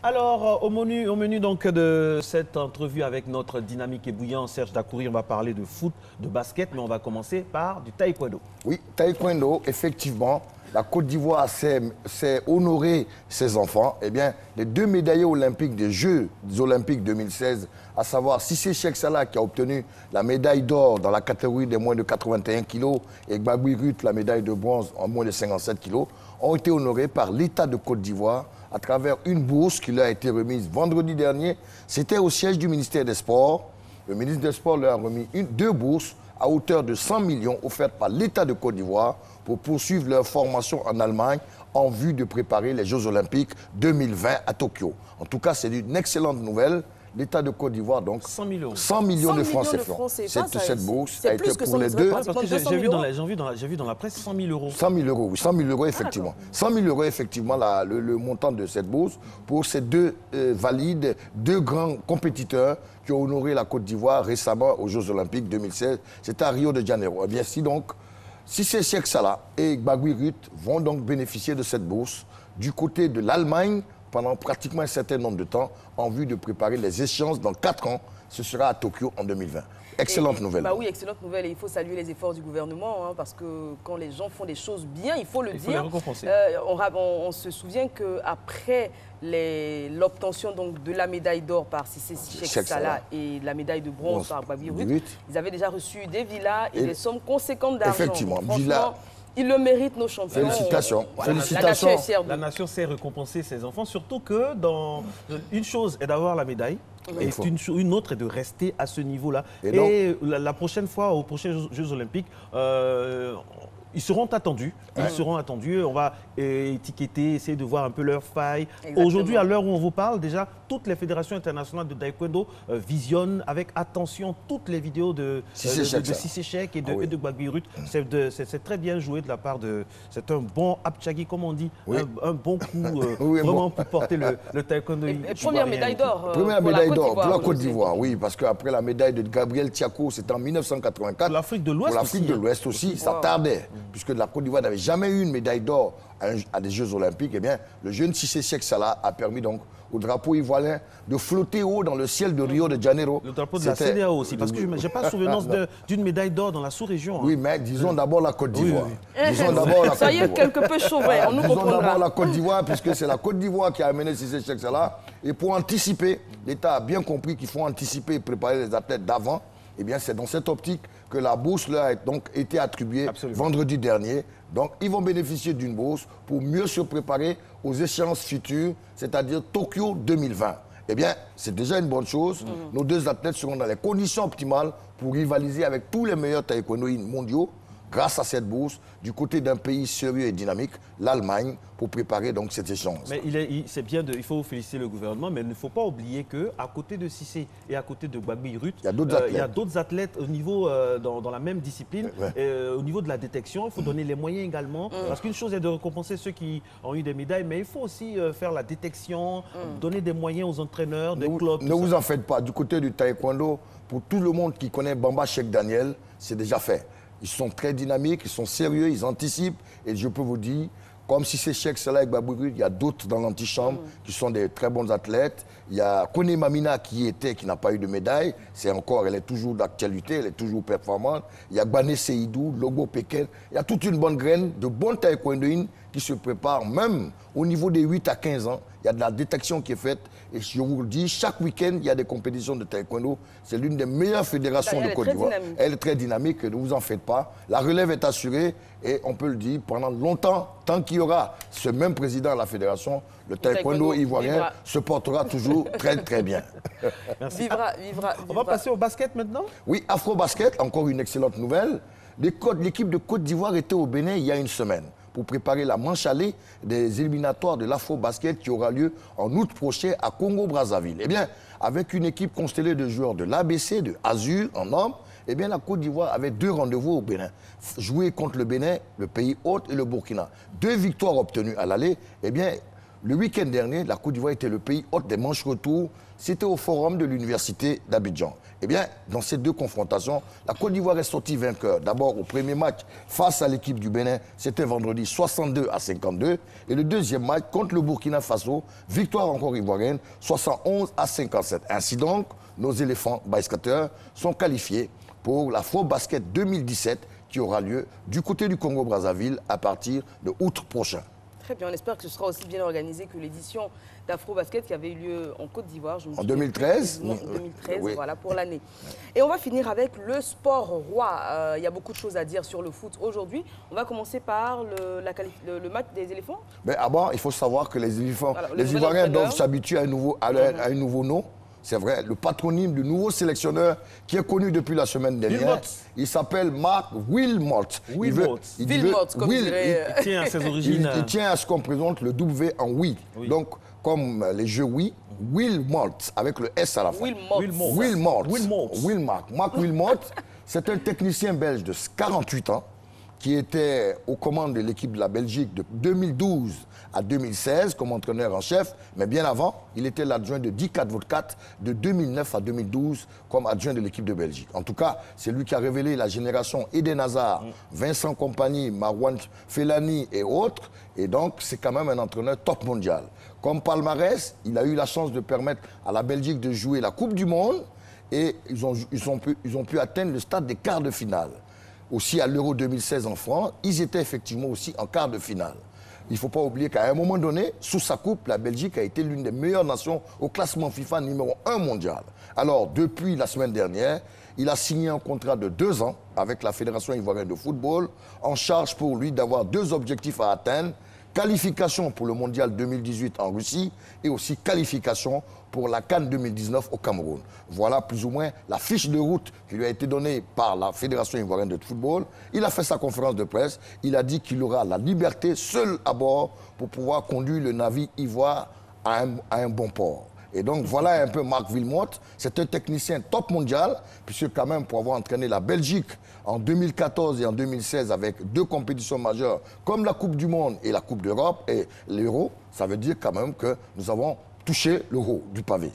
Alors, au menu donc de cette entrevue avec notre dynamique et bouillant Serge Dacoury, on va parler de foot, de basket, mais on va commencer par du taekwondo. Oui, taekwondo, effectivement, la Côte d'Ivoire s'est honoré ses enfants. Eh bien, les deux médaillés olympiques des Jeux olympiques 2016, à savoir Cissé Cheikh Salah qui a obtenu la médaille d'or dans la catégorie des moins de 81 kg et Gbagui Ruth la médaille de bronze en moins de 57 kg, ont été honorés par l'État de Côte d'Ivoire à travers une bourse qui leur a été remise vendredi dernier. C'était au siège du ministère des Sports. Le ministre des Sports leur a remis deux bourses à hauteur de 100 millions offertes par l'État de Côte d'Ivoire pour poursuivre leur formation en Allemagne en vue de préparer les Jeux Olympiques 2020 à Tokyo. En tout cas, c'est une excellente nouvelle. L'État de Côte d'Ivoire, donc 100 millions. 100 millions de francs CFA. Cette bourse a été pour les deux. Parce que j'ai vu dans la presse 100 000 euros. 100 000 euros, oui, 100 000 euros, effectivement. 100 000 euros, effectivement, le montant de cette bourse pour ces deux valides, deux grands compétiteurs qui ont honoré la Côte d'Ivoire récemment aux Jeux Olympiques 2016. C'était à Rio de Janeiro. Eh bien, si c'est Cheikh Salah et Gbagui Ruth vont donc bénéficier de cette bourse du côté de l'Allemagne pendant pratiquement un certain nombre de temps en vue de préparer les échéances dans 4 ans. Ce sera à Tokyo en 2020. Excellente nouvelle. Bah oui, excellente nouvelle. Et il faut saluer les efforts du gouvernement hein, parce que quand les gens font des choses bien, il faut le dire. Il faut les récompenser. On se souvient qu'après l'obtention de la médaille d'or par Cissé Cheikh Salah et la médaille de bronze par Gbagui Ruth, ils avaient déjà reçu des villas et des sommes conséquentes d'argent. Effectivement, villas. Ils le méritent, nos champions. Félicitations. Voilà, Félicitations. La nation sait récompenser ses enfants, surtout que une chose est d'avoir la médaille, et une autre est de rester à ce niveau-là. Et la prochaine fois, aux prochains Jeux Olympiques, ils seront attendus. On va étiqueter, essayer de voir un peu leurs failles. Aujourd'hui, à l'heure où on vous parle, déjà, toutes les fédérations internationales de taekwondo visionnent avec attention toutes les vidéos de Cissé Cheikh et de Gbagui Ruth. C'est très bien joué de la part de... C'est un bon apchagi, comme on dit, un bon coup vraiment pour porter le taekwondo. Première médaille d'or. Première médaille d'or pour la Côte d'Ivoire, oui, parce qu'après la médaille de Gabriel Tiako, c'était en 1984. Pour l'Afrique de l'Ouest aussi. Pour l'Afrique de l'Ouest aussi, ça tardait. Puisque la Côte d'Ivoire n'avait jamais eu une médaille d'or à des Jeux Olympiques, eh bien, le jeune Cissé Cheikh Salah a permis donc au drapeau ivoirien de flotter haut dans le ciel de Rio de Janeiro. Le drapeau de la CEDEAO aussi, parce que je n'ai pas souvenance d'une médaille d'or dans la sous-région. Hein. Oui, mais disons d'abord la Côte d'Ivoire. Disons d'abord la Côte d'Ivoire. Ça y est, quelque peu chauvin, on nous comprendra. Disons d'abord la Côte d'Ivoire, puisque c'est la Côte d'Ivoire qui a amené Cissé Cheikh Salah. Et pour anticiper, l'État a bien compris qu'il faut anticiper et préparer les athlètes d'avant. Eh bien, c'est dans cette optique que la bourse leur a donc été attribuée vendredi dernier. Donc, ils vont bénéficier d'une bourse pour mieux se préparer aux échéances futures, c'est-à-dire Tokyo 2020. Eh bien, c'est déjà une bonne chose. Nos deux athlètes seront dans les conditions optimales pour rivaliser avec tous les meilleurs taekwondoïnes mondiaux grâce à cette bourse du côté d'un pays sérieux et dynamique, l'Allemagne, pour préparer donc cette échéance. Mais c'est bien, il faut féliciter le gouvernement, mais il ne faut pas oublier qu'à côté de Cissé et à côté de Gbagui Ruth, il y a d'autres athlètes au niveau, dans la même discipline. Au niveau de la détection, il faut donner les moyens également. Parce qu'une chose est de récompenser ceux qui ont eu des médailles, mais il faut aussi faire la détection, donner des moyens aux entraîneurs, des clubs. Ne vous en faites pas. Du côté du taekwondo, pour tout le monde qui connaît Bamba Cheikh Daniel, c'est déjà fait. Ils sont très dynamiques, ils sont sérieux, ils anticipent. Et je peux vous dire, comme si c'est Cheikh Salah et Gbagui Ruth, il y a d'autres dans l'antichambre qui sont des très bons athlètes. Il y a Kone Mamina qui n'a pas eu de médaille. Elle est toujours d'actualité, elle est toujours performante. Il y a Gbane Seydou, Logo Pekel. Il y a toute une bonne graine de bons taekwondoïnes qui se préparent, même au niveau des 8 à 15 ans. Il y a de la détection qui est faite. Et je vous le dis, chaque week-end, il y a des compétitions de taekwondo. C'est l'une des meilleures fédérations de Côte d'Ivoire. Elle est très dynamique, ne vous en faites pas. La relève est assurée et on peut le dire, pendant longtemps, tant qu'il y aura ce même président à la fédération, le taekwondo ivoirien se portera toujours très très bien. Merci. On va passer au basket maintenant? Oui, Afro-Basket, encore une excellente nouvelle. L'équipe de Côte d'Ivoire était au Bénin il y a une semaine pour préparer la manche allée des éliminatoires de l'Afro-Basket qui aura lieu en août prochain à Congo-Brazzaville. Eh bien, avec une équipe constellée de joueurs de l'ABC, de Azur en hommes, eh bien, la Côte d'Ivoire avait 2 rendez-vous au Bénin. Jouer contre le Bénin, le pays hôte et le Burkina. 2 victoires obtenues à l'aller. Eh bien, Le week-end dernier, la Côte d'Ivoire était le pays hôte des manches retour. C'était au forum de l'université d'Abidjan. Eh bien, dans ces deux confrontations, la Côte d'Ivoire est sortie vainqueur. D'abord, au premier match, face à l'équipe du Bénin, c'était vendredi 62-52. Et le deuxième match, contre le Burkina Faso, victoire encore ivoirienne, 71-57. Ainsi donc, nos éléphants basketteurs sont qualifiés pour l'Afro-Basket 2017 qui aura lieu du côté du Congo-Brazzaville à partir de août prochain. Très bien, on espère que ce sera aussi bien organisé que l'édition d'Afro-Basket qui avait eu lieu en Côte d'Ivoire. En 2013 En 2013, oui. Voilà, pour l'année. Et on va finir avec le sport roi. Il y a beaucoup de choses à dire sur le foot aujourd'hui. On va commencer par le match des éléphants. Mais avant, il faut savoir que les éléphants, les Ivoiriens doivent s'habituer à un nouveau nom. C'est vrai, le patronyme du nouveau sélectionneur qui est connu depuis la semaine dernière. Il s'appelle Mark Wilmot. Wilmot, comme dirait... Il tient à ses origines. Il tient à ce qu'on présente le W en oui. Donc, comme les jeux oui, Wilmot, avec le S à la fin. Wilmot. Mark Wilmot, c'est un technicien belge de 48 ans qui était aux commandes de l'équipe de la Belgique de 2012 à 2016 comme entraîneur en chef, mais bien avant, il était l'adjoint de Dick Advocat de 2009 à 2012 comme adjoint de l'équipe de Belgique. En tout cas, c'est lui qui a révélé la génération Eden Hazard, Vincent Kompany, Marouane Fellaini et autres, et donc c'est quand même un entraîneur top mondial. Comme palmarès, il a eu la chance de permettre à la Belgique de jouer la Coupe du Monde et ils ont pu atteindre le stade des quarts de finale. Aussi à l'Euro 2016 en France, ils étaient effectivement aussi en quart de finale. Il ne faut pas oublier qu'à un moment donné, sous sa coupe, la Belgique a été l'une des meilleures nations au classement FIFA numéro 1 mondial. Alors, depuis la semaine dernière, il a signé un contrat de 2 ans avec la Fédération ivoirienne de football, en charge pour lui d'avoir 2 objectifs à atteindre. Qualification pour le Mondial 2018 en Russie et aussi qualification pour la CAN 2019 au Cameroun. Voilà plus ou moins la fiche de route qui lui a été donnée par la Fédération ivoirienne de football. Il a fait sa conférence de presse. Il a dit qu'il aura la liberté seul à bord pour pouvoir conduire le navire ivoire à un bon port. Et donc voilà un peu Mark Wilmot. C'est un technicien top mondial, puisque quand même pour avoir entraîné la Belgique en 2014 et en 2016 avec 2 compétitions majeures comme la Coupe du Monde et la Coupe d'Europe et l'Euro, ça veut dire quand même que nous avons touché le haut du pavé.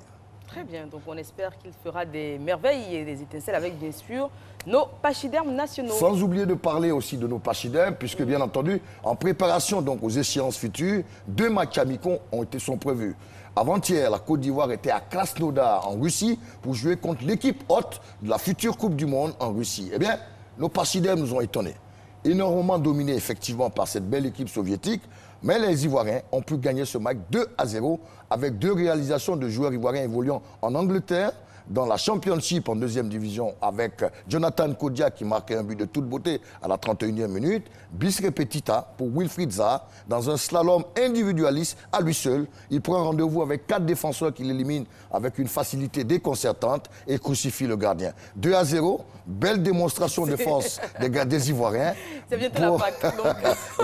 Très bien, donc on espère qu'il fera des merveilles et des étincelles avec bien sûr nos pachydermes nationaux. Sans oublier de parler aussi de nos pachydermes, puisque bien entendu, en préparation donc aux échéances futures, 2 matchs amicaux sont prévus. Avant-hier, la Côte d'Ivoire était à Krasnodar en Russie pour jouer contre l'équipe hôte de la future Coupe du Monde en Russie. Eh bien, nos pachydermes nous ont étonnés. Énormément dominés effectivement par cette belle équipe soviétique, mais les Ivoiriens ont pu gagner ce match 2-0 avec 2 réalisations de joueurs ivoiriens évoluant en Angleterre, dans la Championship en 2e division avec Jonathan Kodia qui marquait un but de toute beauté à la 31e minute, bis repetita pour Wilfried Zaha dans un slalom individualiste à lui seul. Il prend rendez-vous avec 4 défenseurs qu'il élimine avec une facilité déconcertante et crucifie le gardien. 2-0, belle démonstration de force des Ivoiriens. C'est bientôt la Pâques,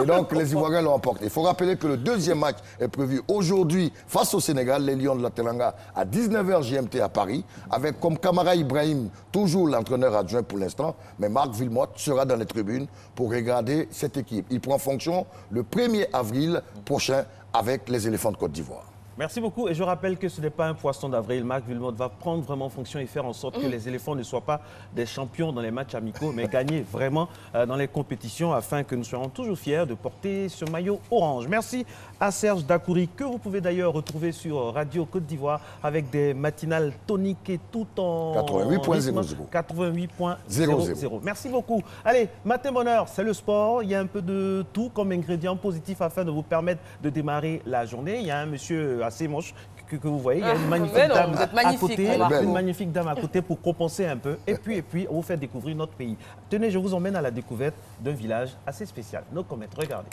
Et donc les Ivoiriens l'ont emporté. Il faut rappeler que le 2e match est prévu aujourd'hui face au Sénégal, les Lions de la Teranga à 19h GMT à Paris, avec comme Kamara Ibrahim, toujours l'entraîneur adjoint pour l'instant, mais Mark Wilmot sera dans les tribunes pour regarder cette équipe. Il prend fonction le 1er avril prochain avec les éléphants de Côte d'Ivoire. Merci beaucoup. Et je rappelle que ce n'est pas un poisson d'avril. Mark Wilmot va prendre vraiment fonction et faire en sorte que les éléphants ne soient pas des champions dans les matchs amicaux, mais gagner vraiment dans les compétitions afin que nous soyons toujours fiers de porter ce maillot orange. Merci à Serge Dakouri, que vous pouvez d'ailleurs retrouver sur Radio Côte d'Ivoire avec des matinales toniques et tout en 88.00. 88.00. Merci beaucoup. Allez, Matin Bonheur, c'est le sport. Il y a un peu de tout comme ingrédient positif afin de vous permettre de démarrer la journée. Il y a un monsieur assez moche que vous voyez, il y a une magnifique dame à côté, une magnifique dame à côté pour compenser un peu. Et puis, on vous fait découvrir notre pays. Tenez, je vous emmène à la découverte d'un village assez spécial. No comment, regardez.